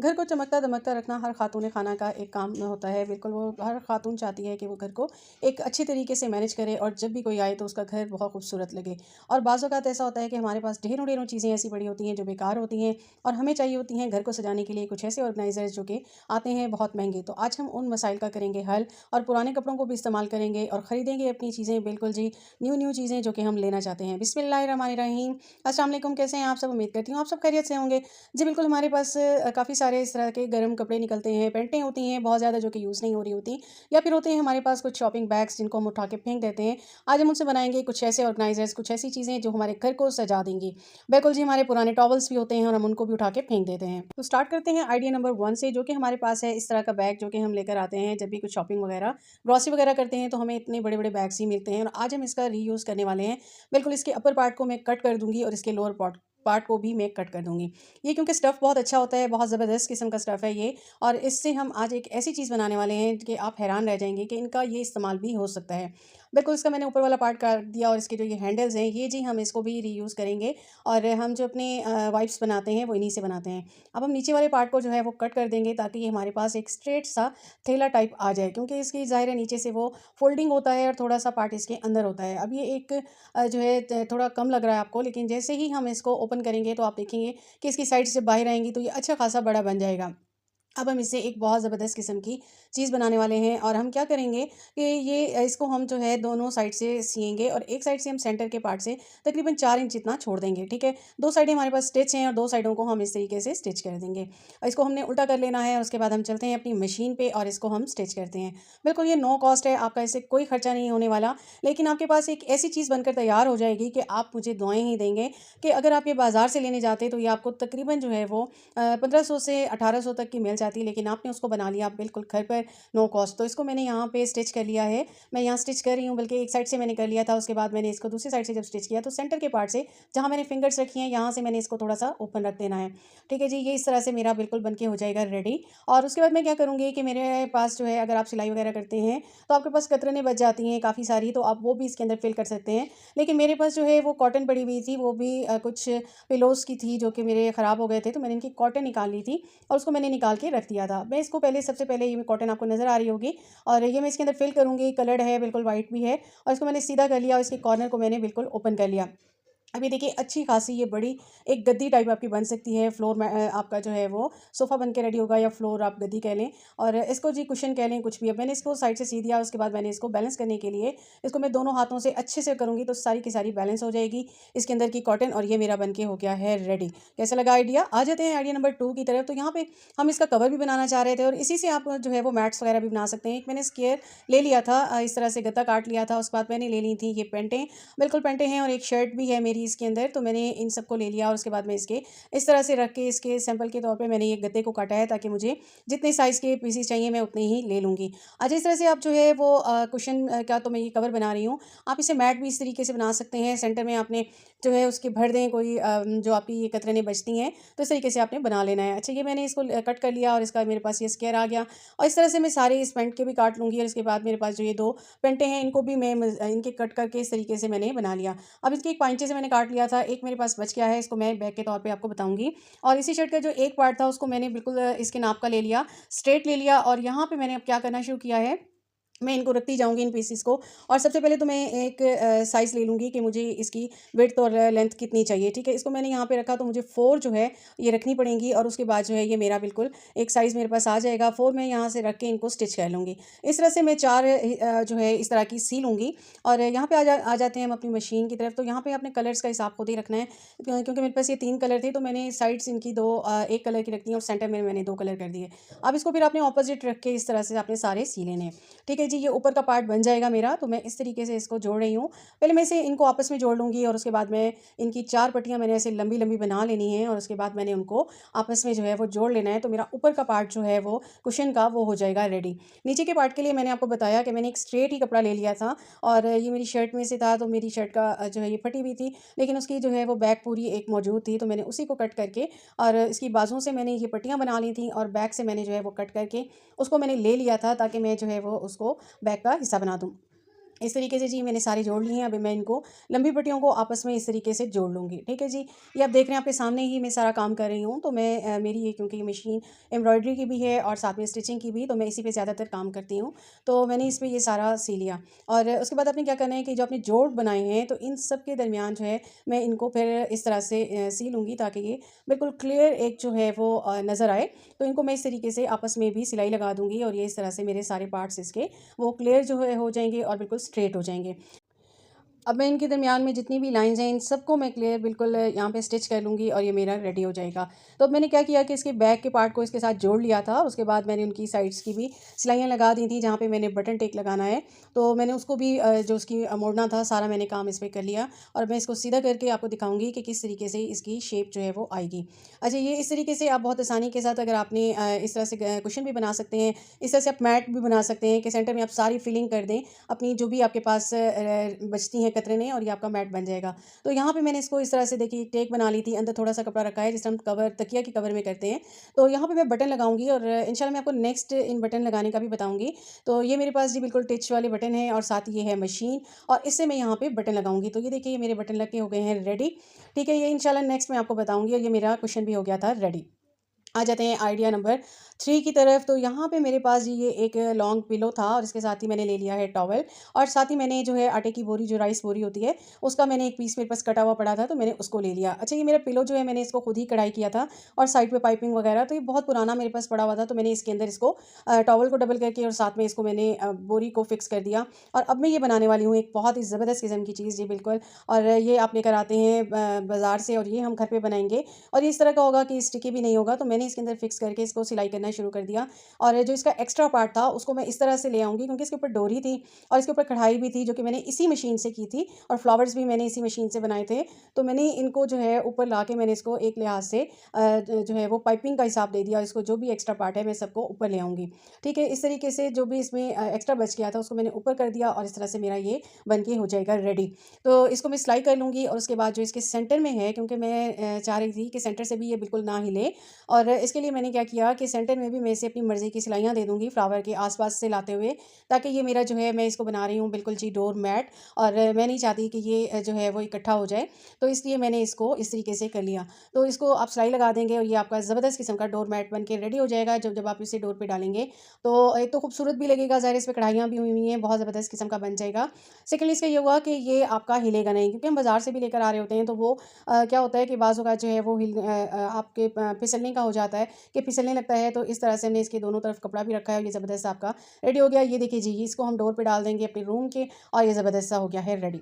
घर को चमकता-दमकता रखना हर ख़ातून ख़ाना का एक काम होता है। बिल्कुल, वो हर ख़ातून चाहती है कि वो घर को एक अच्छे तरीके से मैनेज करे और जब भी कोई आए तो उसका घर बहुत खूबसूरत लगे। और बाज़ औक़ात ऐसा होता है कि हमारे पास ढेरों-ढेरों चीज़ें ऐसी पड़ी होती हैं जो बेकार होती हैं और हमें चाहिए होती हैं घर को सजाने के लिए कुछ ऐसे ऑर्गेनाइज़र्स जो कि आते हैं बहुत महँगे। तो आज हम उन मसाइल का करेंगे हल और पुराने कपड़ों को भी इस्तेमाल करेंगे और ख़रीदेंगे अपनी चीज़ें बिल्कुल जी, न्यू-न्यू चीज़ें जो कि हम लेना चाहते हैं। बिस्मिल्लाहिर्रहमानिर्रहीम। अस्सलाम वालेकुम, कैसे हैं आप सब? उम्मीद करती हूँ आप सब खैरियत से होंगे। जी बिल्कुल, हमारे पास काफ़ी सारे इस तरह के गर्म कपड़े निकलते हैं, पैंटें होती हैं बहुत ज़्यादा जो कि यूज़ नहीं हो रही होती या फिर होते हैं हमारे पास कुछ शॉपिंग बैग्स जिनको हम उठा के फेंक देते हैं। आज हम उनसे बनाएँगे कुछ ऐसे ऑर्गनाइज़र्स, कुछ ऐसी चीज़ें जो हमारे घर को सजा देंगी। बिल्कुल जी, हमारे पुराने टॉवल्स भी होते हैं और हम उनको भी उठा के फेंक देते हैं। तो स्टार्ट करते हैं आइडिया नंबर 1 से, जो कि हमारे पास है इस तरह का बैग जो कि हम लेकर आते हैं जब भी कुछ शॉपिंग वगैरह, ग्रॉसरी वगैरह करते हैं तो हमें इतने बड़े-बड़े बैग्स ही मिलते हैं और आज हम इसका रीयूज़ करने वाले हैं। बिल्कुल, इसके अपर पार्ट को मैं कट कर दूँगी और इसके लोअर पार्ट को भी मैं कट कर दूँगी। ये क्योंकि स्टफ़ बहुत अच्छा होता है, बहुत ज़बरदस्त किस्म का स्टफ़ है ये और इससे हम आज एक ऐसी चीज़ बनाने वाले हैं कि आप हैरान रह जाएँगे कि इनका ये इस्तेमाल भी हो सकता है। बिल्कुल, इसका मैंने ऊपर वाला पार्ट काट दिया और इसके जो ये हैंडल्स हैं, ये जी हम इसको भी रीयूज़ करेंगे और हम जो अपने वाइप्स बनाते हैं, वो इन्हीं से बनाते हैं। अब हम नीचे वाले पार्ट को जो है वो कट कर देंगे ताकि ये हमारे पास एक स्ट्रेट सा थैला टाइप आ जाए, क्योंकि इसकी ज़ाहिर है नीचे से वो फ़ोल्डिंग होता है और थोड़ा-सा पार्ट इसके अंदर होता है। अब ये एक जो है थोड़ा कम लग रहा है आपको, लेकिन जैसे ही हम इसको ओपन करेंगे तो आप देखेंगे कि इसकी साइड्स जब बाहर आएँगी तो ये अच्छा खासा बड़ा बन जाएगा। अब हम इससे एक बहुत ज़बरदस्त किस्म की चीज़ बनाने वाले हैं और हम क्या करेंगे कि ये इसको हम जो है दोनों साइड से सिएँगे और एक साइड से हम सेंटर के पार्ट से तकरीबन 4 इंच जितना छोड़ देंगे, ठीक है? 2 साइडें हमारे पास स्टिच हैं और 2 साइडों को हम इस तरीके से स्टिच कर देंगे। और इसको हमने उल्टा कर लेना है और उसके बाद हम चलते हैं अपनी मशीन पे और इसको हम स्टिच करते हैं। बिल्कुल, ये नो कॉस्ट है, आपका इससे कोई खर्चा नहीं होने वाला, लेकिन आपके पास एक ऐसी चीज़ बनकर तैयार हो जाएगी कि आप मुझे दुआएँ ही देंगे कि अगर आप ये बाज़ार से लेने जाते तो ये आपको तकरीबन जो है वो 1500 से 1800 तक की मिल जाती, लेकिन आपने उसको बना लिया बिल्कुल घर पर नो कॉस्ट। तो इसको मैंने यहाँ पे स्टिच कर लिया है। मैं यहाँ स्टिच कर रही हूँ, बल्कि एक साइड से मैंने कर लिया था, उसके बाद मैंने इसको दूसरी साइड से जब स्टिच किया तो सेंटर के पार्ट से जहाँ मैंने फिंगर्स रखी हैं, यहाँ से मैंने इसको थोड़ा-सा ओपन रख देना है। ठीक है जी, ये इस तरह से मेरा बिल्कुल बन के हो जाएगा रेडी। और उसके बाद मैं क्या करूँगी कि मेरे पास जो है, अगर आप सिलाई वगैरह करते हैं, तो आपके पास कतरनें बच जाती हैं काफ़ी सारी, तो आप वो भी इसके अंदर फिल कर सकते हैं। लेकिन मेरे पास जो है वो कॉटन पड़ी हुई थी, वो भी कुछ पिलोज़ की थी जो कि मेरे ख़राब हो गए थे, तो मैंने इनकी कॉटन निकाल ली थी और उसको मैंने निकाल के रख दिया था। मैं इसको पहले सबसे पहले ये कॉटन आपको नज़र आ रही होगी और ये मैं इसके अंदर फ़िल करूँगी, कलर्ड है, बिल्कुल वाइट भी है और इसको मैंने सीधा कर लिया और इसके कॉर्नर को मैंने बिल्कुल ओपन कर लिया। अब ये देखिए, अच्छी खासी ये बड़ी एक गद्दी टाइप आपकी बन सकती है, फ्लोर में आपका जो है वो सोफ़ा बन के रेडी होगा या फ्लोर आप गद्दी कह लें और इसको जी कुशन कह लें, कुछ भी। अब मैंने इसको साइड से सी दिया, उसके बाद मैंने इसको बैलेंस करने के लिए इसको मैं दोनों हाथों से अच्छे से करूँगी तो सारी की सारी बैलेंस हो जाएगी इसके अंदर की कॉटन और ये मेरा बन के हो गया है रेडी। कैसा लगा आइडिया? आ जाते हैं आइडिया नंबर 2 की तरफ। तो यहाँ पे हम इसका कवर भी बनाना चाह रहे थे और इसी से आप जो है वो मैट्स वगैरह भी बना सकते हैं। एक मैंने स्क्वायर ले लिया था, इस तरह से गत्ता काट लिया था, उसके बाद मैंने ले ली थी ये पेंटें, बिल्कुल पेंटें हैं और एक शर्ट भी है मेरी इसके अंदर, तो मैंने इन सबको ले लिया और उसके बाद मैं इसके इस तरह से रख के इसके सैंपल के तौर पे मैंने ये गद्दे को काटा है ताकि मुझे जितने साइज़ के पीसेस चाहिए मैं उतने ही ले लूँगी। अच्छा, इस तरह से आप जो है वो कुशन का तो मैं ये कवर बना रही हूँ। आप इसे मैट भी इस तरीके से बना सकते हैं। सेंटर में आपने जो है उसके भर दें कोई जो आपकी ये कतरनें बचती हैं, तो इस तरीके से आपने बना लेना है। अच्छा, ये मैंने इसको कट कर लिया और इसका मेरे पास ये स्क्वायर आ गया और इस तरह से मैं सारे इस पैंट के भी काट लूँगी और इसके बाद मेरे पास जो ये 2 पैंटें हैं इनको भी मैं इनके कट करके इस तरीके से मैंने बना लिया। अब इसके एक पाइंचे से मैंने काट लिया था, एक मेरे पास बच गया है, इसको मैं बैक के तौर पे आपको बताऊँगी। और इसी शर्ट का जो एक पार्ट था उसको मैंने बिल्कुल इसके नाप का ले लिया, स्ट्रेट ले लिया और यहाँ पे मैंने अब क्या करना शुरू किया है, मैं इनको रखती जाऊँगी इन पीसेस को और सबसे पहले तो मैं एक साइज़ ले लूँगी कि मुझे इसकी विड्थ और लेंथ कितनी चाहिए, ठीक है? इसको मैंने यहाँ पे रखा तो मुझे 4 जो है ये रखनी पड़ेंगी और उसके बाद जो है ये मेरा बिल्कुल एक साइज़ मेरे पास आ जाएगा। 4 मैं यहाँ से रख के इनको स्टिच कर लूँगी। इस तरह से मैं 4 जो है इस तरह की सी लूँगी और यहाँ पे आ जाते हैं हम अपनी मशीन की तरफ। तो यहाँ पे आपने कलर्स का हिसाब खुद ही रखना है, क्योंकि मेरे पास ये 3 कलर थे तो मैंने साइड्स इनकी 2 एक कलर की रख दी और सेंटर में मैंने 2 कलर कर दिए। अब इसको फिर आपने ऑपोज़िट रख के इस तरह से आपने सारे सी लेने हैं। ठीक है जी, ये ऊपर का पार्ट बन जाएगा मेरा, तो मैं इस तरीके से इसको जोड़ रही हूँ। पहले मैं इसे इनको आपस में जोड़ लूँगी और उसके बाद मैं इनकी 4 पट्टियाँ मैंने ऐसे लंबी-लंबी बना लेनी है और उसके बाद मैंने उनको आपस में जो है वो जोड़ लेना है, तो मेरा ऊपर का पार्ट जो है वो कुशन का वो हो जाएगा रेडी। नीचे के पार्ट के लिए मैंने आपको बताया कि मैंने एक स्ट्रेट ही कपड़ा ले लिया था और ये मेरी शर्ट में से था, तो मेरी शर्ट का जो है ये फटी हुई थी, लेकिन उसकी जो है वो बैक पूरी एक मौजूद थी, तो मैंने उसी को कट करके और इसकी बाजुओं से मैंने ये पट्टियाँ बना ली थी और बैक से मैंने जो है वो कट करके उसको मैंने ले लिया था ताकि मैं जो है वो उसको बैक का हिस्सा बना दूँ। इस तरीके से जी मैंने सारे जोड़ लिए हैं। अभी मैं इनको लंबी पट्टियों को आपस में इस तरीके से जोड़ लूँगी। ठीक है जी। ये आप देख रहे हैं आपके सामने ही मैं सारा काम कर रही हूँ। तो मैं मेरी ये क्योंकि ये मशीन एम्ब्रॉयडरी की भी है और साथ में स्टिचिंग की भी, तो मैं इसी पे ज़्यादातर काम करती हूँ। तो मैंने इस पे ये सारा सी लिया और उसके बाद आपने क्या करना है कि जो आपने जोड़ बनाए हैं तो इन सब के दरमियान जो है मैं इनको फिर इस तरह से सी लूँगी ताकि ये बिल्कुल क्लियर एक जो है वो नज़र आए। तो इनको मैं इस तरीके से आपस में भी सिलाई लगा दूँगी और ये इस तरह से मेरे सारे पार्ट्स इसके वो क्लियर जो है हो जाएंगे और बिल्कुल स्ट्रेट हो जाएंगे। अब मैं इनके दरमियान में जितनी भी लाइंस हैं इन सबको मैं क्लियर बिल्कुल यहाँ पे स्टिच कर लूँगी और ये मेरा रेडी हो जाएगा। तो अब मैंने क्या किया कि इसके बैक के पार्ट को इसके साथ जोड़ लिया था। उसके बाद मैंने उनकी साइड्स की भी सिलाइयाँ लगा दी थी जहाँ पे मैंने बटन टेक लगाना है। तो मैंने उसको भी जो उसकी मोड़ना था सारा मैंने काम इस पर कर लिया और मैं इसको सीधा करके आपको दिखाऊंगी कि किस तरीके से इसकी शेप जो है वो आएगी। अच्छा, ये इस तरीके से आप बहुत आसानी के साथ अगर आपने इस तरह से कुशन भी बना सकते हैं, इस तरह से आप मैट भी बना सकते हैं कि सेंटर में आप सारी फिलिंग कर दें अपनी जो भी आपके पास बचती हैं कतरने और ये आपका मैट बन जाएगा। तो यहाँ पे मैंने इसको इस तरह से देखिए टेक बना ली थी, अंदर थोड़ा-सा कपड़ा रखा है जिसे हम कवर तकिया के कवर में करते हैं। तो यहाँ पे मैं बटन लगाऊँगी और इंशाल्लाह मैं आपको नेक्स्ट इन बटन लगाने का भी बताऊँगी। तो ये मेरे पास जी बिल्कुल टिच वाले बटन हैं और साथ ही ये है मशीन और इससे मैं यहाँ पे बटन लगाऊँगी। तो ये देखिए ये मेरे बटन लग के हो गए हैं रेडी। ठीक है, ये इंशाल्लाह नेक्स्ट मैं आपको बताऊँगी और ये मेरा कुशन भी हो गया था रेडी। आ जाते हैं आइडिया नंबर 3 की तरफ। तो यहाँ पे मेरे पास जी ये एक लॉन्ग पिलो था और इसके साथ ही मैंने ले लिया है टॉवल और साथ ही मैंने जो है आटे की बोरी, जो राइस बोरी होती है, उसका मैंने एक पीस मेरे पास कटा हुआ पड़ा था तो मैंने उसको ले लिया। अच्छा, ये मेरा पिलो जो है मैंने इसको खुद ही कढ़ाई किया था और साइड पे पाइपिंग वगैरह, तो ये बहुत पुराना मेरे पास पड़ा हुआ था तो मैंने इसके अंदर इसको टॉवल को डबल करके और साथ में इसको मैंने बोरी को फिक्स कर दिया। और अब मैं ये बनाने वाली हूँ एक बहुत ही ज़बरदस्त किस्म की चीज़, ये बिल्कुल। और ये आप लेकर आते हैं बाज़ार से और ये हम घर पे बनाएंगे और ये इस तरह का होगा कि स्टिकी भी नहीं होगा। तो मैंने इसके अंदर फिक्स करके इसको सिलाई करना शुरू कर दिया और जो इसका एक्स्ट्रा पार्ट था उसको मैं इस तरह से ले आऊँगी क्योंकि इसके ऊपर डोरी थी और इसके ऊपर कढ़ाई भी थी जो कि मैंने इसी मशीन से की थी और फ्लावर्स भी मैंने इसी मशीन से बनाए थे। तो मैंने इनको जो है ऊपर ला के मैंने इसको एक लिहाज से जो है वो पाइपिंग का हिसाब दे दिया और इसको जो भी एक्स्ट्रा पार्ट है मैं सबको ऊपर ले आऊँगी। ठीक है, इस तरीके से जो भी इसमें एक्स्ट्रा बच गया था उसको मैंने ऊपर कर दिया और इस तरह से मेरा ये बन के हो जाएगा रेडी। तो इसको मैं सिलाई कर लूँगी और उसके बाद जो इसके सेंटर में है, क्योंकि मैं चाह रही थी कि सेंटर से भी ये बिल्कुल ना हिले और इसके लिए मैंने क्या किया कि सेंटर में भी मैं इसे अपनी मर्ज़ी की सिलाइयाँ दे दूँगी फ्लावर के आस-पास से लाते हुए, ताकि ये मेरा जो है मैं इसको बना रही हूँ बिल्कुल जी डोर मैट और मैं नहीं चाहती कि ये जो है वो इकट्ठा हो जाए। तो इसलिए मैंने इसको इस तरीके से कर लिया। तो इसको आप सिलाई लगा देंगे और ये आपका ज़बरदस्त किस्म का डोर मैट बन के रेडी हो जाएगा जब जब आप इसे डोर पे डालेंगे। तो एक तो खूबसूरत भी लगेगा, ज़ाहिर है इस पे कढ़ाइयाँ भी हुई हुई हैं, बहुत ज़बरदस्त किस्म का बन जाएगा। सेकंडली इसका ये हुआ कि ये आपका हिलेगा नहीं, क्योंकि हम बाज़ार से भी लेकर आ रहे होते हैं तो वो क्या होता है कि बाज़ औक़ात जो है वो आपके फिसलने का हो जाता है कि फिसलने लगता है। तो इस तरह से हमने इसके दोनों तरफ कपड़ा भी रखा है और ये ज़बरदस्त आपका रेडी हो गया। ये देखिए जी, इसको हम डोर पे डाल देंगे अपने रूम के और ये ज़बरदस्त सा हो गया है रेडी।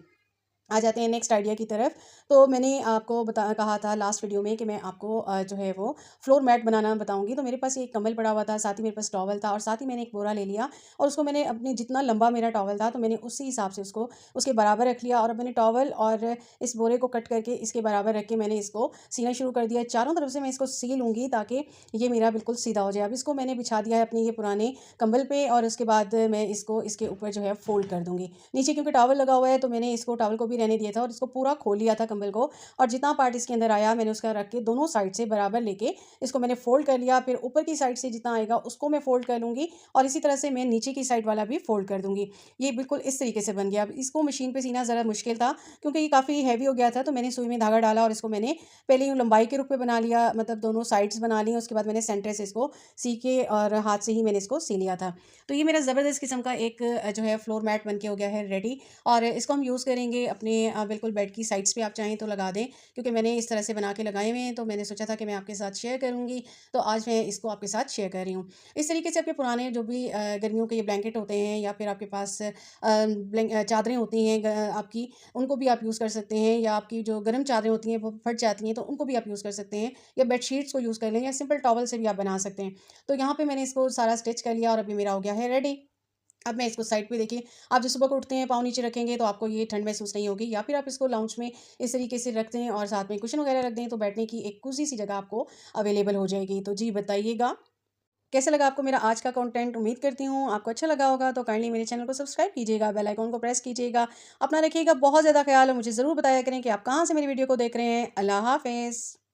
आ जाते हैं नेक्स्ट आइडिया की तरफ। तो मैंने आपको कहा था लास्ट वीडियो में कि मैं आपको जो है वो फ्लोर मैट बनाना बताऊंगी। तो मेरे पास ये एक कंबल पड़ा हुआ था, साथ ही मेरे पास टॉवल था और साथ ही मैंने एक बोरा ले लिया और उसको मैंने अपनी जितना लंबा मेरा टॉवल था तो मैंने उसी हिसाब से उसको उसके बराबर रख लिया और अब मैंने टॉवल और इस बोरे को कट करके इसके बराबर रख के मैंने इसको सीना शुरू कर दिया। चारों तरफ से मैं इसको सी लूँगी ताकि ये मेरा बिल्कुल सीधा हो जाए। अब इसको मैंने बिछा दिया है अपने ये पुराने कंबल पे और उसके बाद मैं इसको इसके ऊपर जो है फोल्ड कर दूँगी। नीचे क्योंकि टॉवल लगा हुआ है तो मैंने इसको टॉवल को भी रहने दिया था और इसको पूरा खोल लिया था कंबल को और जितना पार्ट इसके अंदर आया मैंने उसका रख के दोनों साइड से बराबर लेके इसको मैंने फोल्ड कर लिया। फिर ऊपर की साइड से जितना आएगा उसको मैं फोल्ड कर लूँगी और इसी तरह से मैं नीचे की साइड वाला भी फोल्ड कर दूँगी। ये बिल्कुल इस तरीके से बन गया। अब इसको मशीन पे सीना ज़रा मुश्किल था क्योंकि ये काफ़ी हैवी हो गया था तो मैंने सुई में धागा डाला और इसको मैंने पहले यूँ लंबाई के रुख पे बना लिया, मतलब दोनों साइड्स बना ली। उसके बाद मैंने सेंटर से इसको सी के और हाथ से ही मैंने इसको सी लिया था। तो ये मेरा ज़बरदस्त किस्म का एक जो है फ्लोर मैट बन के हो गया है रेडी और इसको हम यूज़ करेंगे अपने बिल्कुल बेड की साइड्स पे आप चाहें तो लगा दें, क्योंकि मैंने इस तरह से बना के लगाए हुए हैं तो मैंने सोचा था कि मैं आपके साथ शेयर करूँगी। तो आज मैं इसको आपके साथ शेयर कर रही हूँ। इस तरीके से आपके पुराने जो भी गर्मियों के ये ब्लैंकेट होते हैं या फिर आपके पास चादरें होती हैं आपकी, उनको भी आप यूज़ कर सकते हैं या आपकी जो गर्म चादरें होती हैं वो फट जाती हैं तो उनको भी आप यूज़ कर सकते हैं या बेडशीट्स को यूज़ कर लें या सिंपल टॉवल से भी आप बना सकते हैं। तो यहाँ पे मैंने इसको सारा स्टिच कर लिया और अभी मेरा हो गया है रेडी। अब मैं इसको साइड पे देखिए, आप जब सुबह को उठते हैं पाँव नीचे रखेंगे तो आपको ये ठंड महसूस नहीं होगी, या फिर आप इसको लाउंज में इस तरीके से रख दें और साथ में कुशन वगैरह रख दें तो बैठने की एक कोज़ी सी जगह आपको अवेलेबल हो जाएगी। तो जी बताइएगा, कैसा लगा आपको मेरा आज का कंटेंट? उम्मीद करती हूँ आपको अच्छा लगा होगा। तो काइंडली मेरे चैनल को सब्सक्राइब कीजिएगा, बेल आइकन को प्रेस कीजिएगा। अपना रखिएगा बहुत ज़्यादा ख्याल और मुझे ज़रूर बताया करें कि आप कहाँ से मेरी वीडियो को देख रहे हैं। अल्लाह हाफ़िज़।